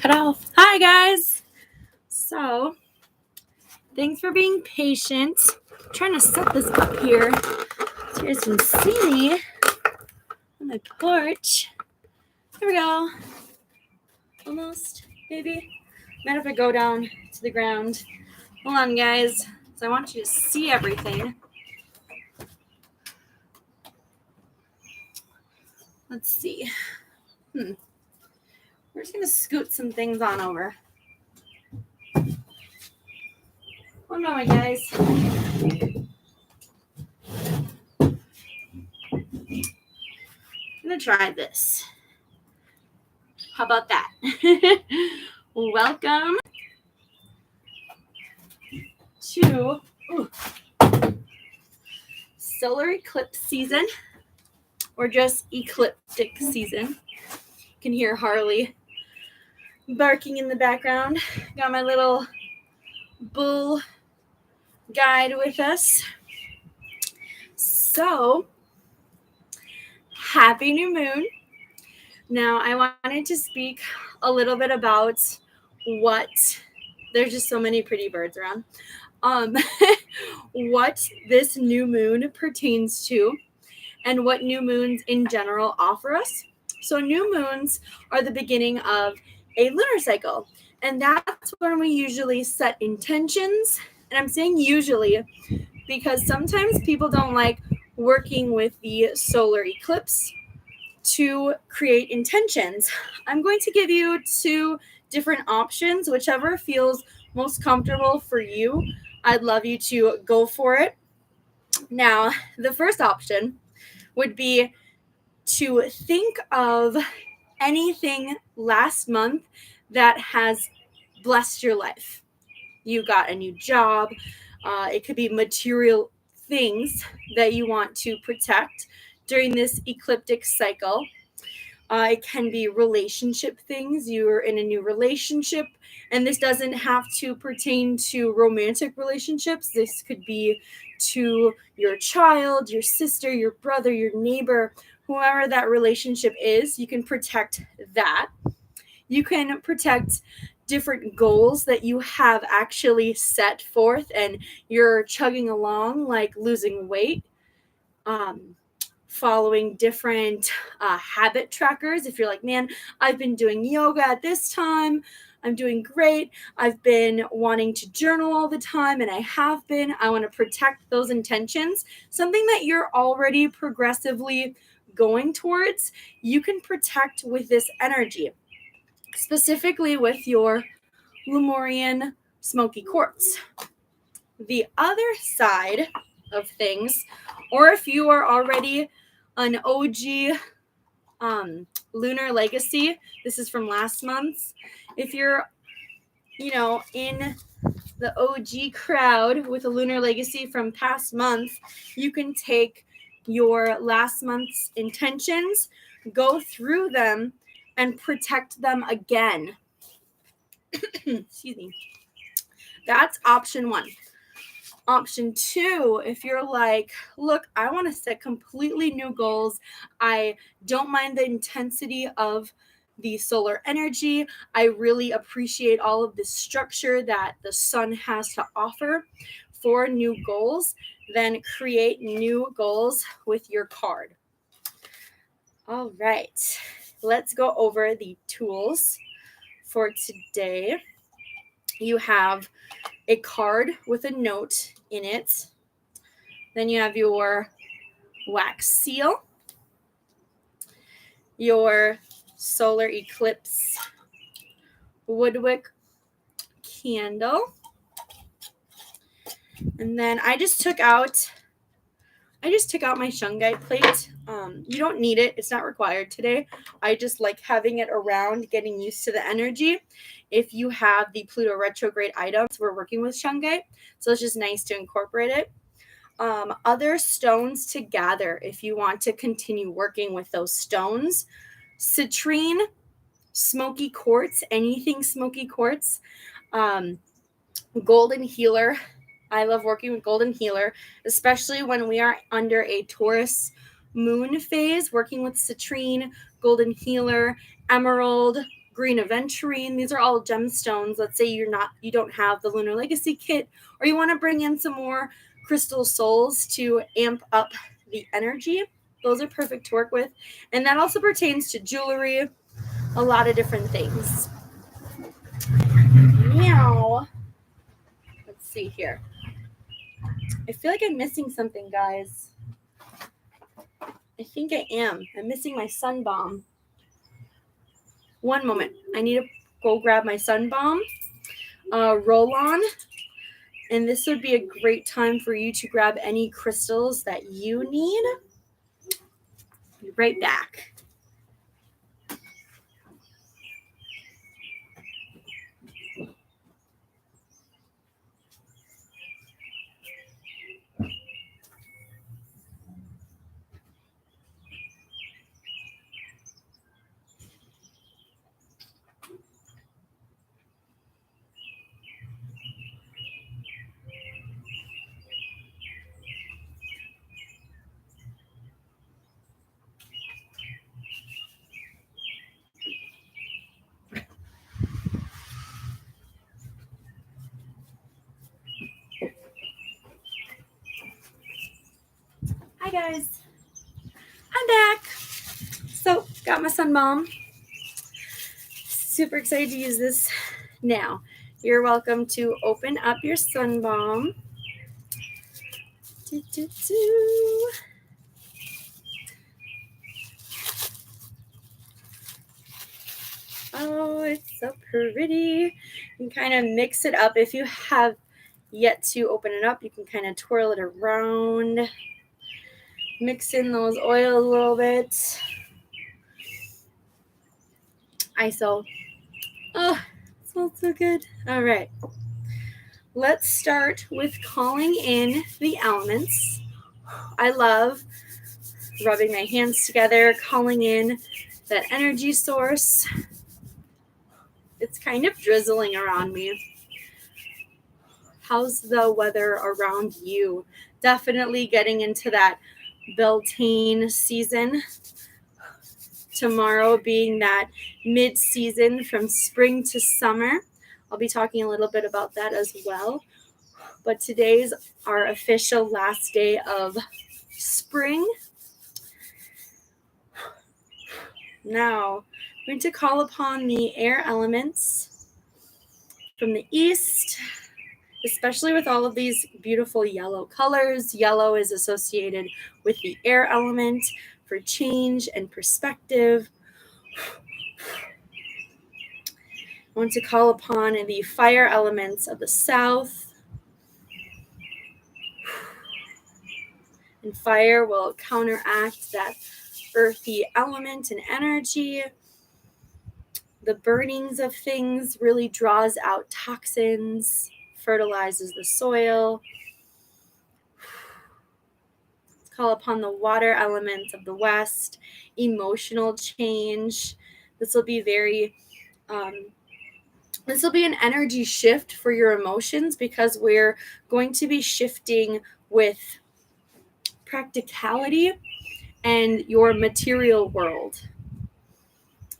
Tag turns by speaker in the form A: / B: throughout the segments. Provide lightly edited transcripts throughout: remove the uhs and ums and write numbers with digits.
A: cut off. Hi guys. So thanks for being patient. I'm trying to set this up here so you guys can see me on the porch. Here we go. Almost, maybe. Might have to go down to the ground. Hold on, guys. So I want you to see everything. Let's see. We're just gonna scoot some things on over. One moment, guys. I'm gonna try this. How about that? Welcome to Solar Eclipse season, or just ecliptic season. You can hear Harley barking in the background. Got my little bull guide with us. So, happy new moon. Now, I wanted to speak a little bit about there's just so many pretty birds around. What this new moon pertains to and what new moons in general offer us. So new moons are the beginning of a lunar cycle, and that's when we usually set intentions. And I'm saying usually because sometimes people don't like working with the solar eclipse to create intentions. I'm going to give you two different options, whichever feels most comfortable for you. I'd love you to go for it. Now, the first option would be to think of anything last month that has blessed your life. You got a new job. It could be material things that you want to protect during this ecliptic cycle. It can be relationship things. You're in a new relationship, and this doesn't have to pertain to romantic relationships. This could be to your child, your sister, your brother, your neighbor, whoever that relationship is. You can protect that. You can protect different goals that you have actually set forth and you're chugging along, like losing weight, following different habit trackers. If you're like, man, I've been doing yoga at this time, I'm doing great, I've been wanting to journal all the time, and I have been. I want to protect those intentions. Something that you're already progressively going towards, you can protect with this energy, specifically with your Lemurian Smokey Quartz. The other side of things, or if you are already an OG Lunar Legacy, this is from last month's. If you're, in the OG crowd with a Lunar Legacy from past month, you can take your last month's intentions, go through them, and protect them again. Excuse me. That's option one. Option two, if you're like, look, I want to set completely new goals. I don't mind the intensity of the solar energy. I really appreciate all of the structure that the sun has to offer for new goals. Then create new goals with your card. All right, let's go over the tools for today. You have a card with a note in it. Then you have your wax seal, your solar eclipse woodwick candle, and then I just took out my shungite plate. You don't need it. It's not required today. I just like having it around, getting used to the energy. If you have the Pluto retrograde items, we're working with shungite, so it's just nice to incorporate it. Other stones to gather if you want to continue working with those stones. Citrine, smoky quartz, anything smoky quartz. Golden healer. I love working with golden healer, especially when we are under a Taurus moon phase, working with citrine, golden healer, emerald, green aventurine. These are all gemstones. Let's say you don't have the Lunar Legacy kit, or you want to bring in some more crystal souls to amp up the energy. Those are perfect to work with. And that also pertains to jewelry, a lot of different things. Now, let's see here. I feel like I'm missing something, guys. I think I am. I'm missing my sun bomb. One moment. I need to go grab my sun bomb. Roll on. And this would be a great time for you to grab any crystals that you need. Be right back. Hi guys, I'm back. So got my sun bomb. Super excited to use this now. You're welcome to open up your sun bomb. Oh, it's so pretty. You can kind of mix it up. If you have yet to open it up, you can kind of twirl it around. Mix in those oils a little bit. ISO. Oh, it smells so good. All right. Let's start with calling in the elements. I love rubbing my hands together, calling in that energy source. It's kind of drizzling around me. How's the weather around you? Definitely getting into that Beltane season. Tomorrow being that mid-season from spring to summer. I'll be talking a little bit about that as well. But today's our official last day of spring. Now, I'm going to call upon the air elements from the east, especially with all of these beautiful yellow colors. Yellow is associated with the air element for change and perspective. I want to call upon the fire elements of the south. And fire will counteract that earthy element and energy. The burnings of things really draws out toxins, fertilizes the soil. Let's call upon the water elements of the west, emotional change. This will be this will be an energy shift for your emotions because we're going to be shifting with practicality and your material world.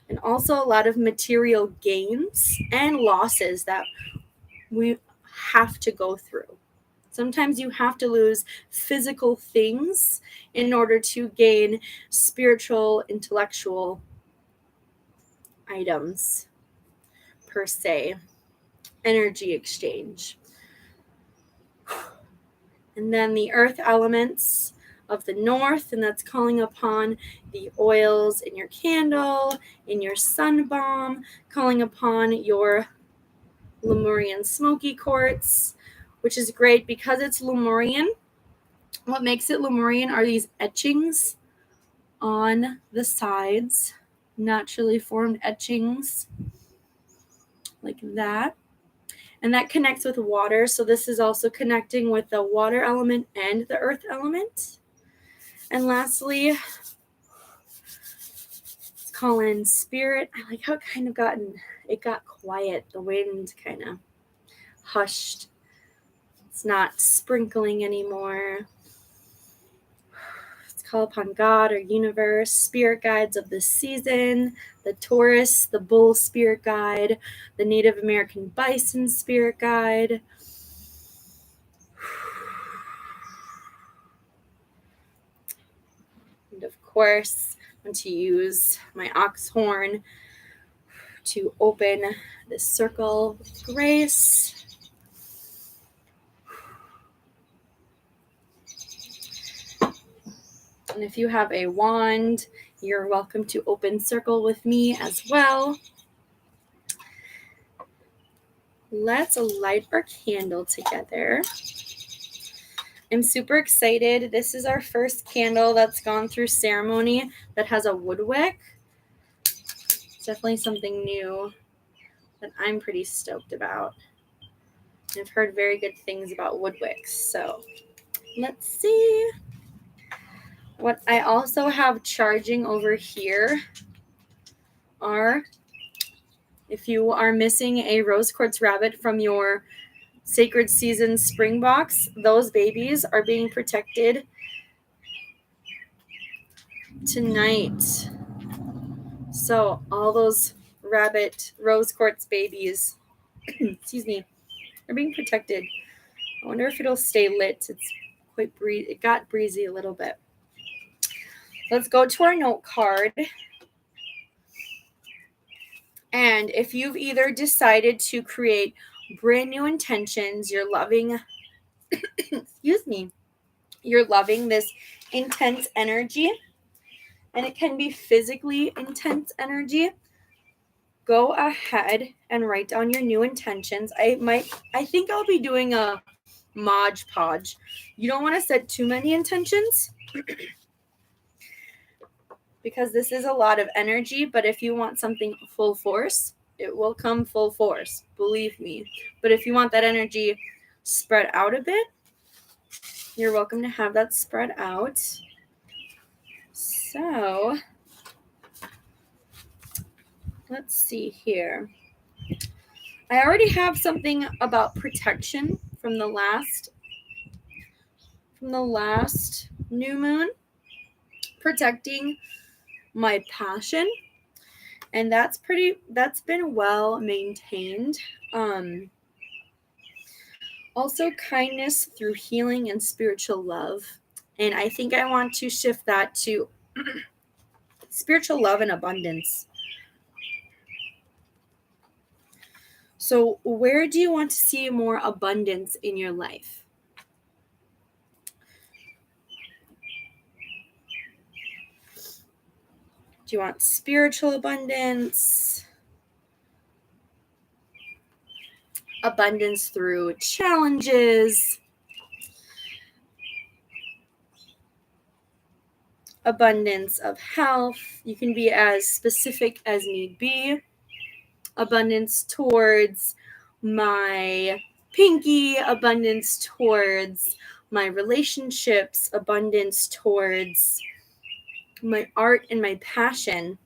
A: And also a lot of material gains and losses that we have to go through. Sometimes you have to lose physical things in order to gain spiritual, intellectual items, per se. Energy exchange. And then the earth elements of the north, and that's calling upon the oils in your candle, in your sun bomb, calling upon your Lemurian Smokey Quartz, which is great because it's Lemurian. What makes it Lemurian are these etchings on the sides, naturally formed etchings like that. And that connects with water. So this is also connecting with the water element and the earth element. And lastly, let's call in spirit. I like how it got quiet. The wind kind of hushed. It's not sprinkling anymore. Let's call upon God or universe, spirit guides of the season, the Taurus, the bull spirit guide, the Native American bison spirit guide. And of course, I'm going to use my ox horn to open this circle with grace. And if you have a wand, you're welcome to open circle with me as well. Let's light our candle together. I'm super excited. This is our first candle that's gone through ceremony that has a wood wick. It's definitely something new that I'm pretty stoked about. I've heard very good things about wood wicks, so let's see. What I also have charging over here are, if you are missing a rose quartz rabbit from your sacred season spring box, those babies are being protected tonight. So all those rabbit rose quartz babies, excuse me, are being protected. I wonder if it'll stay lit. It's quite breezy. It got breezy a little bit. Let's go to our note card. And if you've either decided to create brand new intentions, you're loving, excuse me, you're loving this intense energy, and it can be physically intense energy, go ahead and write down your new intentions. I think I'll be doing a Mod Podge. You don't want to set too many intentions because this is a lot of energy, but if you want something full force, it will come full force, believe me. But if you want that energy spread out a bit, you're welcome to have that spread out. So let's see here. I already have something about protection from the last new moon, protecting my passion, and that's been well maintained. Also kindness through healing and spiritual love, and I think I want to shift that to spiritual love and abundance. So where do you want to see more abundance in your life? Do you want spiritual abundance? Abundance through challenges? Abundance of health? You can be as specific as need be. Abundance towards my pinky, abundance towards my relationships, abundance towards my art and my passion.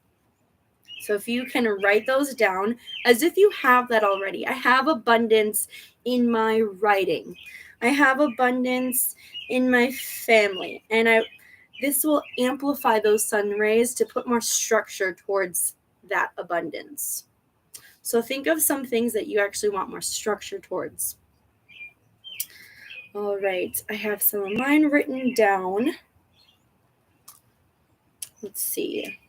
A: So if you can write those down as if you have that already. I have abundance in my writing. I have abundance in my family. And this will amplify those sun rays to put more structure towards that abundance. So think of some things that you actually want more structure towards. All right, I have some of mine written down. Let's see.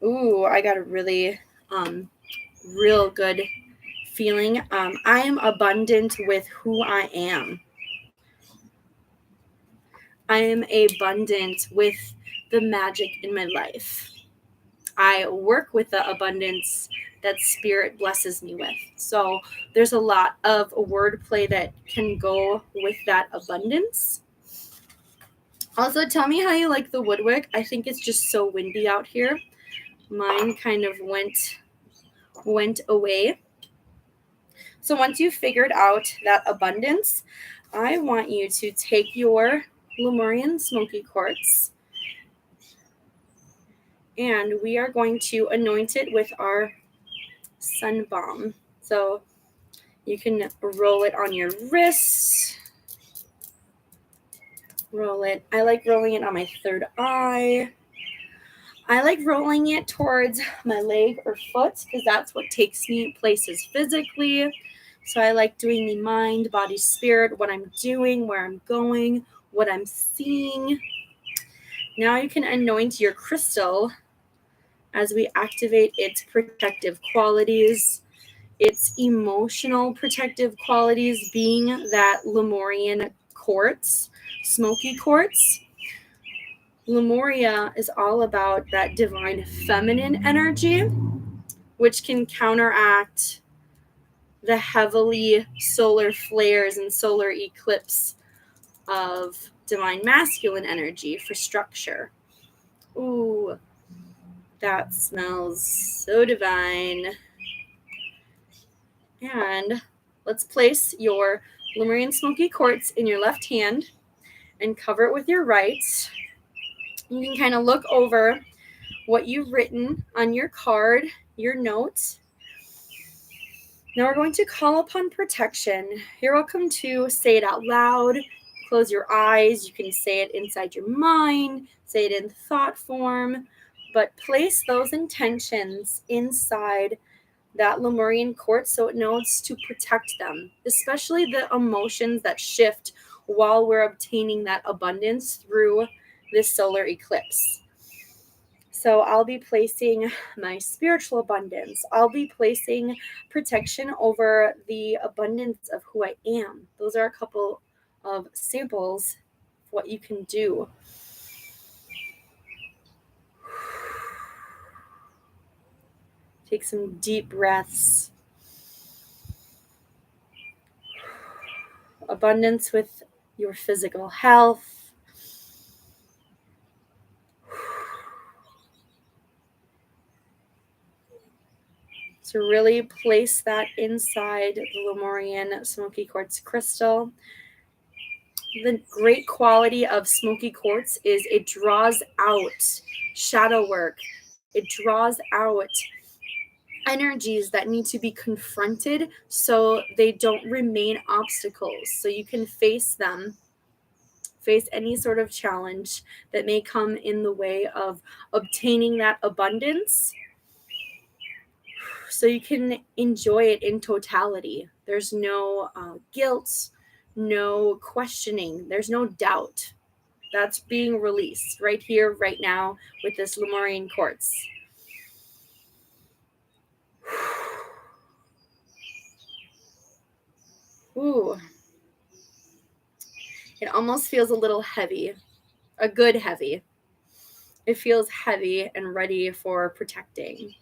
A: Ooh, I got a really real good feeling. I am abundant with who I am. I am abundant with the magic in my life. I work with the abundance that spirit blesses me with. So there's a lot of wordplay that can go with that abundance. Also, tell me how you like the woodwick. I think it's just so windy out here. Mine kind of went away. So once you've figured out that abundance, I want you to take your Lemurian Smokey Quartz And we are going to anoint it with our sun balm. So you can roll it on your wrist. Roll it. I like rolling it on my third eye. I like rolling it towards my leg or foot because that's what takes me places physically. So I like doing the mind, body, spirit, what I'm doing, where I'm going, what I'm seeing. Now you can anoint your crystal as we activate its protective qualities, its emotional protective qualities, being that Lemurian quartz, smoky quartz. Lemuria is all about that divine feminine energy, which can counteract the heavily solar flares and solar eclipse of divine masculine energy for structure. Ooh, that smells so divine. And let's place your Lemurian Smokey Quartz in your left hand and cover it with your right. You can kind of look over what you've written on your card, your note. Now we're going to call upon protection. You're welcome to say it out loud. Close your eyes. You can say it inside your mind, say it in thought form, but place those intentions inside that Lemurian quartz so it knows to protect them, especially the emotions that shift while we're obtaining that abundance through this solar eclipse. So I'll be placing my spiritual abundance. I'll be placing protection over the abundance of who I am. Those are a couple of samples of what you can do. Take some deep breaths. Abundance with your physical health. To really place that inside the Lemurian Smoky Quartz crystal. The great quality of Smoky Quartz is it draws out shadow work. It draws out energies that need to be confronted so they don't remain obstacles. So you can face them, face any sort of challenge that may come in the way of obtaining that abundance. So you can enjoy it in totality. There's no guilt, no questioning. There's no doubt. That's being released right here, right now with this Lemurian quartz. Ooh. It almost feels a little heavy, a good heavy. It feels heavy and ready for protecting.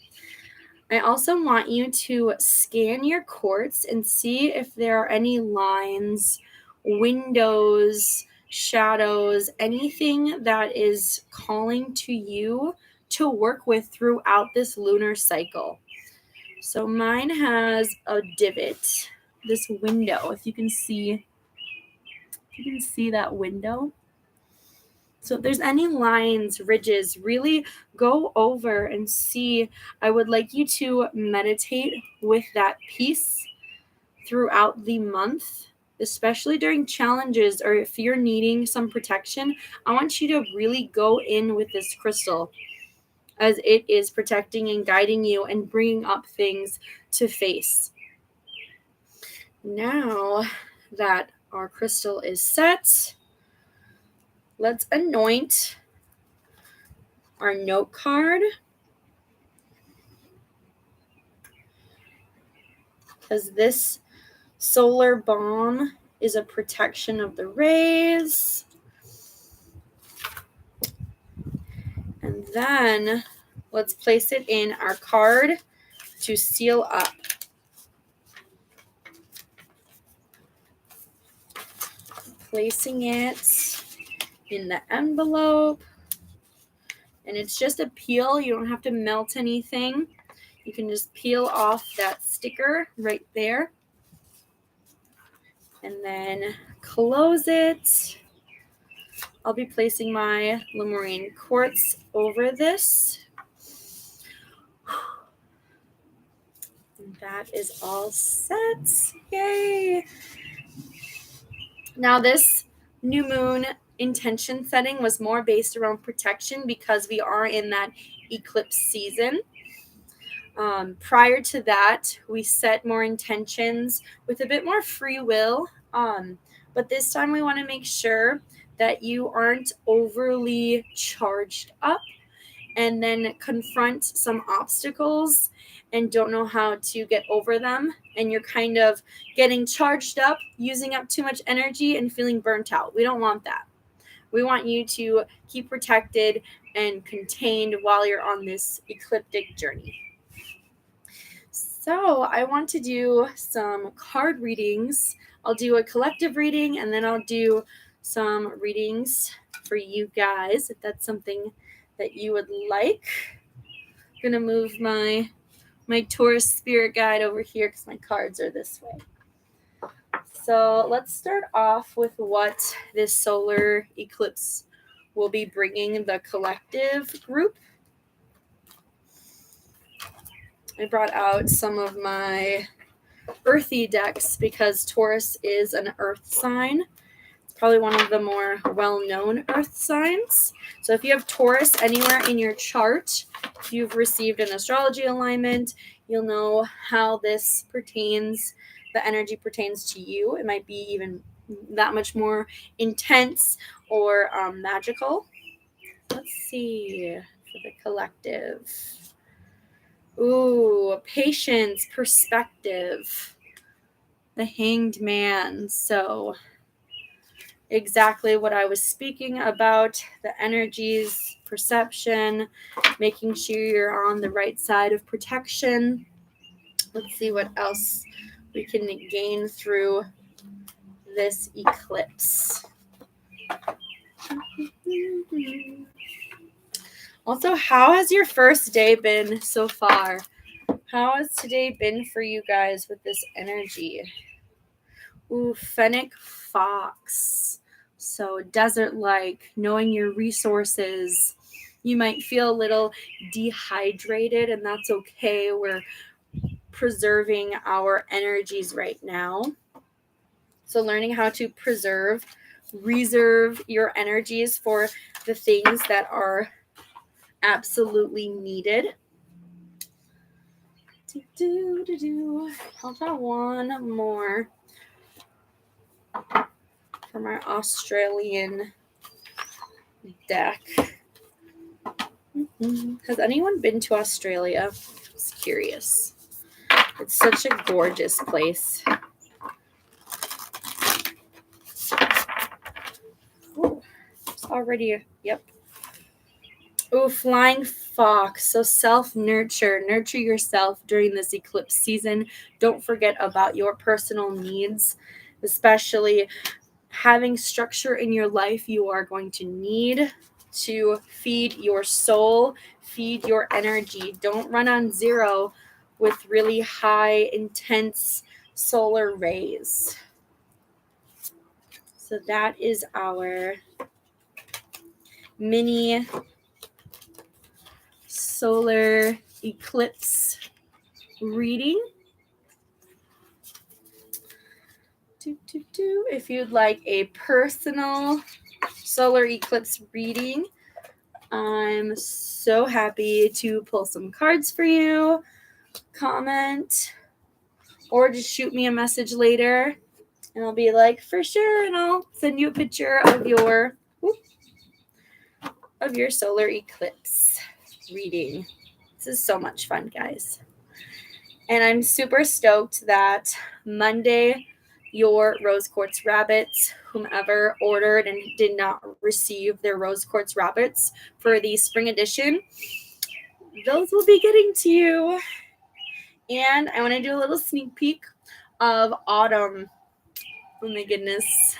A: I also want you to scan your quartz and see if there are any lines, windows, shadows, anything that is calling to you to work with throughout this lunar cycle. So mine has a divot, this window, if you can see that window. So if there's any lines, ridges, really go over and see. I would like you to meditate with that piece throughout the month, especially during challenges or if you're needing some protection. I want you to really go in with this crystal as it is protecting and guiding you and bringing up things to face. Now that our crystal is set, let's anoint our note card, because this solar balm is a protection of the rays. And then let's place it in our card to seal up. Placing it in the envelope. And it's just a peel. You don't have to melt anything. You can just peel off that sticker right there. And then close it. I'll be placing my Lemurian quartz over this. That is all set. Yay! Now this new moon intention setting was more based around protection because we are in that eclipse season. Prior to that, we set more intentions with a bit more free will. But this time we want to make sure that you aren't overly charged up and then confront some obstacles and don't know how to get over them. And you're kind of getting charged up, using up too much energy, and feeling burnt out. We don't want that. We want you to keep protected and contained while you're on this ecliptic journey. So I want to do some card readings. I'll do a collective reading, and then I'll do some readings for you guys, if that's something that you would like. I'm going to move my Taurus spirit guide over here because my cards are this way. So let's start off with what this solar eclipse will be bringing the collective group. I brought out some of my earthy decks because Taurus is an earth sign. It's probably one of the more well-known earth signs. So if you have Taurus anywhere in your chart, if you've received an astrology alignment, you'll know how this pertains, the energy pertains to you. It might be even that much more intense or magical. Let's see for the collective. Ooh, patience, perspective, the Hanged Man. So exactly what I was speaking about, the energies, perception, making sure you're on the right side of protection. Let's see what else we can gain through this eclipse. Also, how has your first day been so far? How has today been for you guys with this energy? Ooh, Fennec Fox. So desert-like, knowing your resources. You might feel a little dehydrated, and that's okay. We're preserving our energies right now. So learning how to reserve your energies for the things that are absolutely needed. I'll try one more from our Australian deck. Has anyone been to Australia? I'm just curious. It's such a gorgeous place. Oh, it's already, yep. Oh, Flying Fox. So self-nurture. Nurture yourself during this eclipse season. Don't forget about your personal needs, especially having structure in your life. You are going to need to feed your soul, feed your energy. Don't run on zero with really high, intense solar rays. So that is our mini solar eclipse reading. If you'd like a personal solar eclipse reading, I'm so happy to pull some cards for you. Comment or just shoot me a message later and I'll be like, for sure, and I'll send you a picture of your solar eclipse reading. This is so much fun, guys. And I'm super stoked that Monday, your rose quartz rabbits, whomever ordered and did not receive their rose quartz rabbits for the spring edition, those will be getting to you. And I want to do a little sneak peek of autumn. Oh my goodness.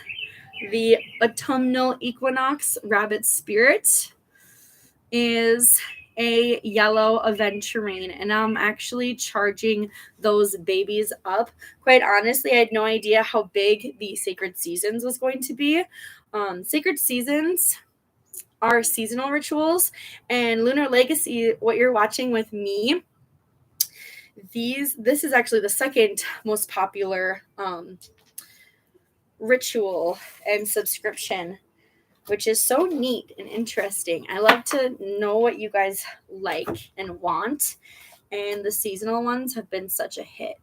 A: The autumnal equinox rabbit spirit is a yellow aventurine, and I'm actually charging those babies up. Quite honestly, I had no idea how big the Sacred Seasons was going to be. Sacred Seasons are seasonal rituals, and Lunar Legacy, what you're watching with me, This is actually the second most popular ritual and subscription, which is so neat and interesting. I love to know what you guys like and want, and the seasonal ones have been such a hit.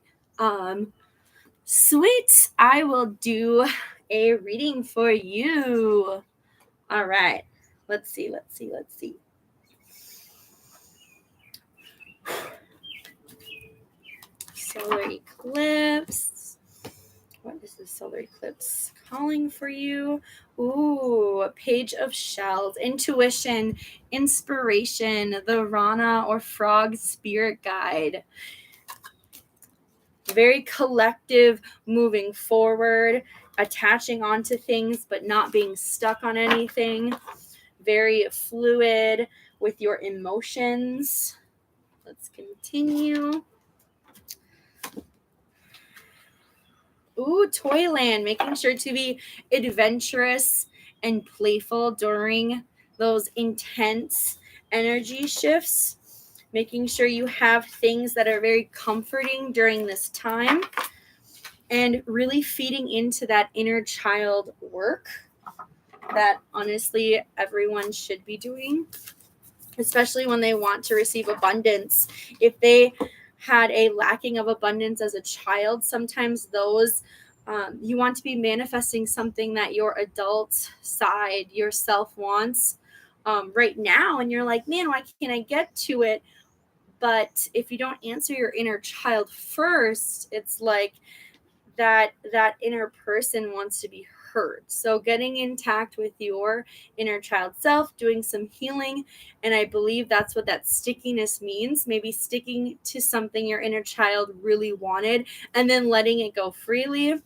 A: Sweet, I will do a reading for you. All right, let's see. Solar eclipse. What is the solar eclipse calling for you? Ooh, a page of shells. Intuition, inspiration, the Rana or frog spirit guide. Very collective, moving forward, attaching onto things, but not being stuck on anything. Very fluid with your emotions. Let's continue. Ooh, Toyland, making sure to be adventurous and playful during those intense energy shifts. Making sure you have things that are very comforting during this time. And really feeding into that inner child work that honestly everyone should be doing, especially when they want to receive abundance. If they had a lacking of abundance as a child, sometimes those you want to be manifesting something that your adult side, yourself wants right now, and you're like, man, why can't I get to it? But if you don't answer your inner child first, it's like that inner person wants to be heard. So getting intact with your inner child self, doing some healing, and I believe that's what that stickiness means. Maybe sticking to something your inner child really wanted and then letting it go freely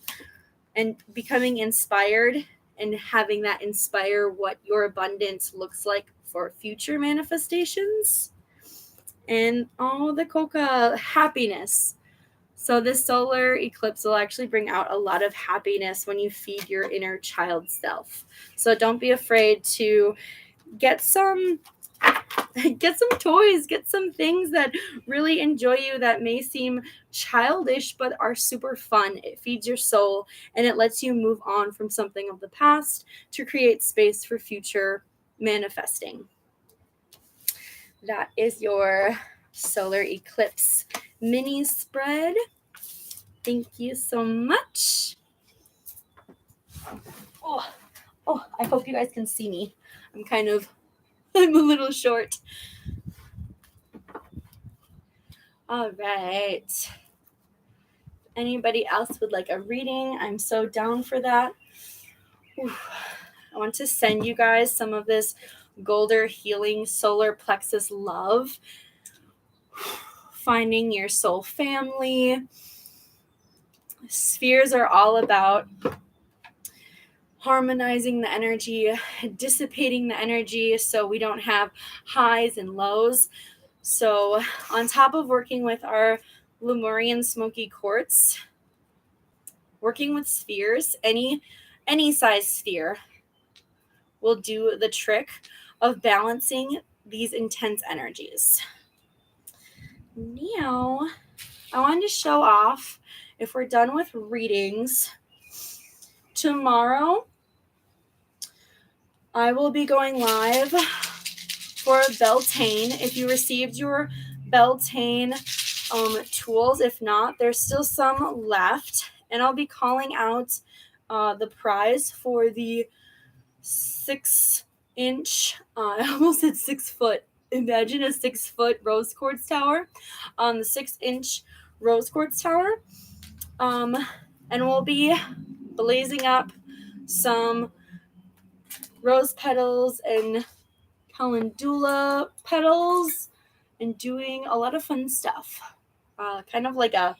A: and becoming inspired and having that inspire what your abundance looks like for future manifestations. And the coca, happiness. So this solar eclipse will actually bring out a lot of happiness when you feed your inner child self. So don't be afraid to get some toys, get some things that really enjoy you, that may seem childish but are super fun. It feeds your soul and it lets you move on from something of the past to create space for future manifesting. That is your solar eclipse mini spread. Thank you so much. Oh, I hope you guys can see me. I'm a little short. All right. Anybody else would like a reading? I'm so down for that. I want to send you guys some of this Golder healing solar plexus love. Finding your soul family. Spheres are all about harmonizing the energy, dissipating the energy so we don't have highs and lows. So on top of working with our Lemurian Smokey Quartz, working with spheres, any size sphere will do the trick of balancing these intense energies. Now, I wanted to show off, if we're done with readings, tomorrow I will be going live for Beltane. If you received your Beltane tools, if not, there's still some left, and I'll be calling out the prize for the 6-inch, I almost said 6 foot. Imagine a 6 foot rose quartz tower, the 6-inch rose quartz tower. And we'll be blazing up some rose petals and calendula petals and doing a lot of fun stuff. Kind of like a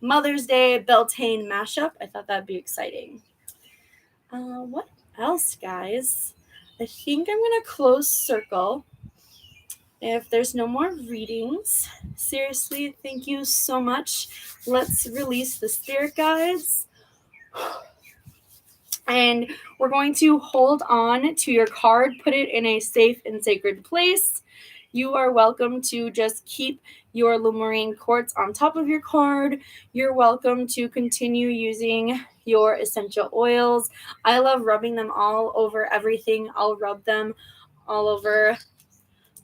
A: Mother's Day Beltane mashup. I thought that'd be exciting. What else, guys? I think I'm going to close circle. If there's no more readings, seriously, thank you so much. Let's release the spirit guides. And we're going to hold on to your card, put it in a safe and sacred place. You are welcome to just keep your Lemurian quartz on top of your card. You're welcome to continue using your essential oils. I love rubbing them all over everything. I'll rub them all over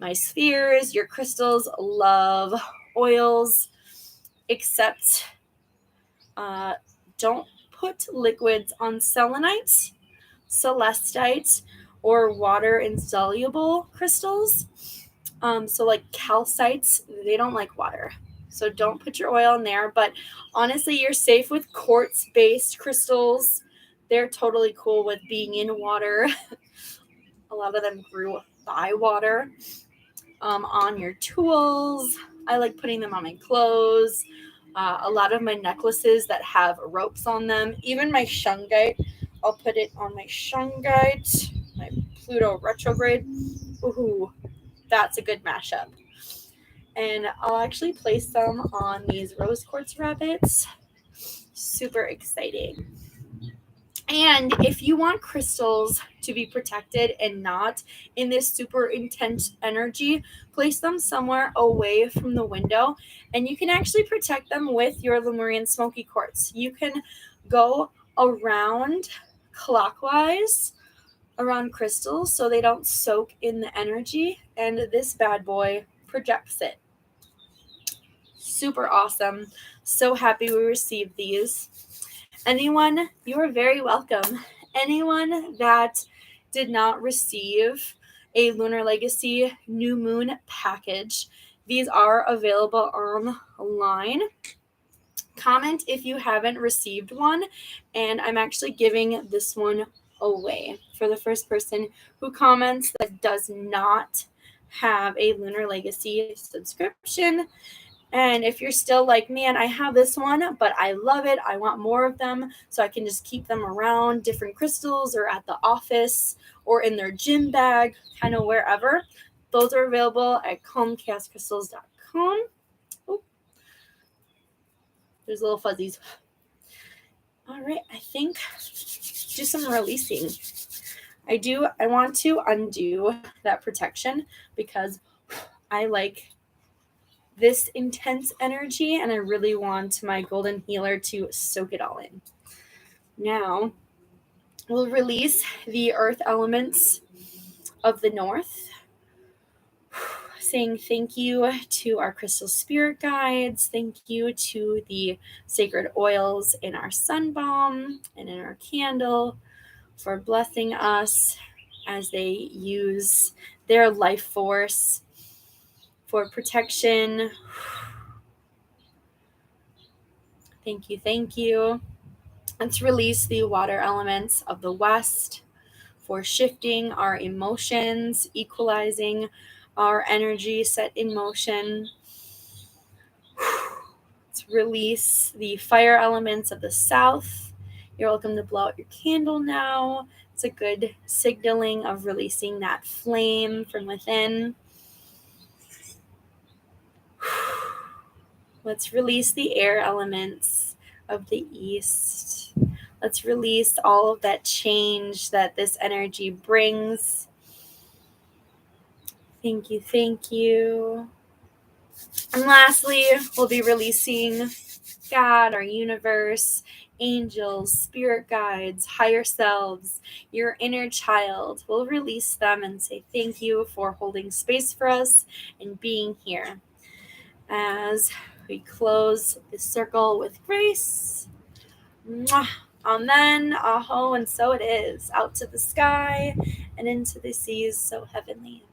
A: my spheres. Your crystals love oils, except don't put liquids on selenite, celestite, or water insoluble crystals. So like calcites, they don't like water. So don't put your oil in there. But honestly, you're safe with quartz-based crystals. They're totally cool with being in water. A lot of them grew by water. On your tools, I like putting them on my clothes. A lot of my necklaces that have ropes on them, even my shungite, I'll put it on my shungite, my Pluto retrograde. Ooh, that's a good mashup. And I'll actually place them on these rose quartz rabbits. Super exciting. And if you want crystals to be protected and not in this super intense energy, place them somewhere away from the window. And you can actually protect them with your Lemurian Smokey Quartz. You can go around clockwise around crystals so they don't soak in the energy. And this bad boy projects it. Super awesome. So happy we received these. Anyone, you are very welcome. Anyone that did not receive a Lunar Legacy New Moon package, these are available online. Comment if you haven't received one, and I'm actually giving this one away for the first person who comments that does not have a Lunar Legacy subscription. And if you're still like, man, I have this one, but I love it, I want more of them so I can just keep them around different crystals or at the office or in their gym bag, kind of wherever, those are available at calmchaoscrystals.com. Oh, there's little fuzzies. All right, I think do some releasing. I want to undo that protection because I like this intense energy and I really want my golden healer to soak it all in. Now, we'll release the earth elements of the north, saying thank you to our crystal spirit guides, thank you to the sacred oils in our sun balm and in our candle for blessing us as they use their life force for protection. Thank you, thank you. Let's release the water elements of the west for shifting our emotions, equalizing our energy set in motion. Let's release the fire elements of the south. You're welcome to blow out your candle now. It's a good signaling of releasing that flame from within. Let's release the air elements of the east. Let's release all of that change that this energy brings. Thank you, thank you. And lastly, we'll be releasing God, our universe, angels, spirit guides, higher selves, your inner child. We'll release them and say thank you for holding space for us and being here. As we close this circle with grace. Mwah. Amen, aho, and so it is. Out to the sky and into the seas so heavenly.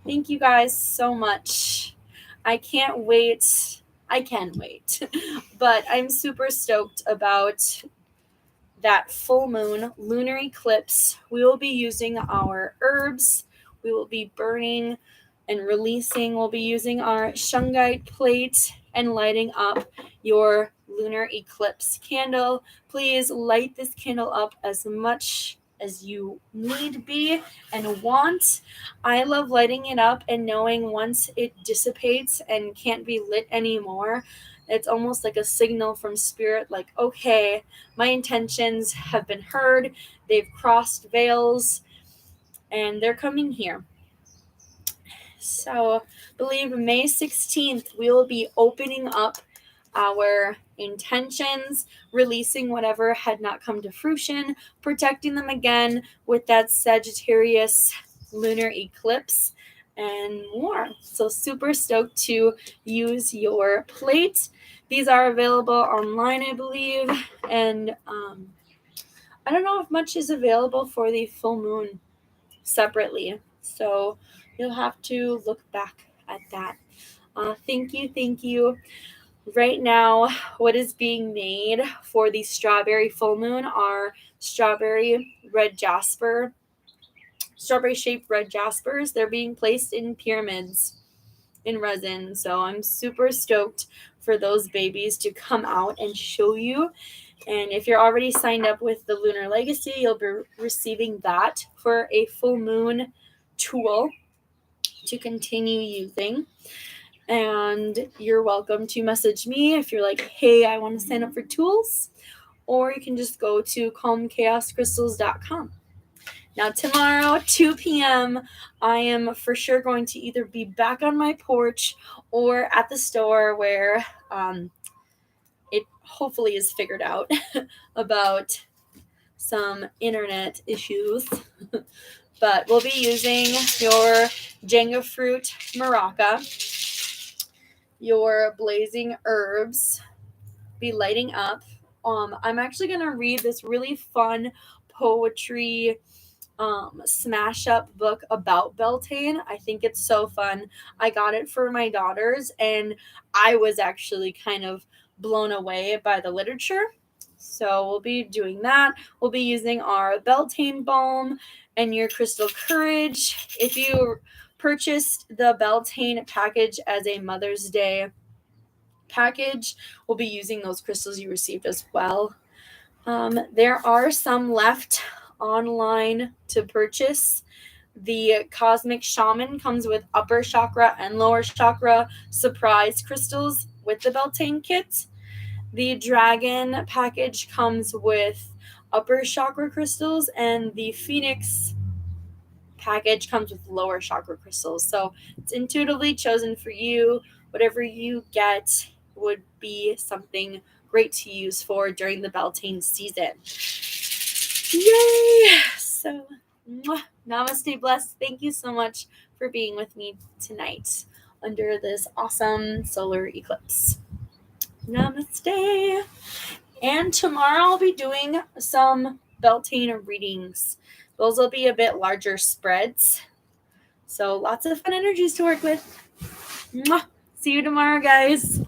A: Thank you guys so much. I can't wait. I can wait. But I'm super stoked about that full moon lunar eclipse. We will be using our herbs. We will be burning and releasing. We'll be using our shungite plate and lighting up your lunar eclipse candle. Please light this candle up as much as you need be and want. I love lighting it up and knowing once it dissipates and can't be lit anymore, it's almost like a signal from spirit, like, okay, my intentions have been heard, they've crossed veils, and they're coming here. So I believe May 16th, we will be opening up our intentions, releasing whatever had not come to fruition, protecting them again with that Sagittarius lunar eclipse, and more. So super stoked to use your plate. These are available online, I believe, and I don't know if much is available for the full moon separately. So you'll have to look back at that. Thank you. Right now, what is being made for the strawberry full moon are strawberry shaped red jaspers. They're being placed in pyramids in resin. So I'm super stoked for those babies to come out and show you. And if you're already signed up with the Lunar Legacy, you'll be receiving that for a full moon tool to continue using. And you're welcome to message me if you're like, hey, I want to sign up for tools. Or you can just go to calmchaoscrystals.com. Now, tomorrow, 2 p.m., I am for sure going to either be back on my porch or at the store where it hopefully is figured out about some internet issues. But we'll be using your Jenga fruit maraca, your blazing herbs, be lighting up. I'm actually going to read this really fun poetry smash up book about Beltane. I think it's so fun. I got it for my daughters and I was actually kind of blown away by the literature. So we'll be doing that. We'll be using our Beltane balm and your crystal courage. If you purchased the Beltane package as a Mother's Day package, we'll be using those crystals you received as well. There are some left online to purchase. The Cosmic Shaman comes with upper chakra and lower chakra surprise crystals with the Beltane kit. The Dragon package comes with upper chakra crystals, and the Phoenix package comes with lower chakra crystals. So it's intuitively chosen for you. Whatever you get would be something great to use for during the Beltane season. Yay! So, Namaste Blessed. Thank you so much for being with me tonight under this awesome solar eclipse. Namaste. And tomorrow I'll be doing some Beltane readings. Those will be a bit larger spreads. So lots of fun energies to work with. See you tomorrow, guys.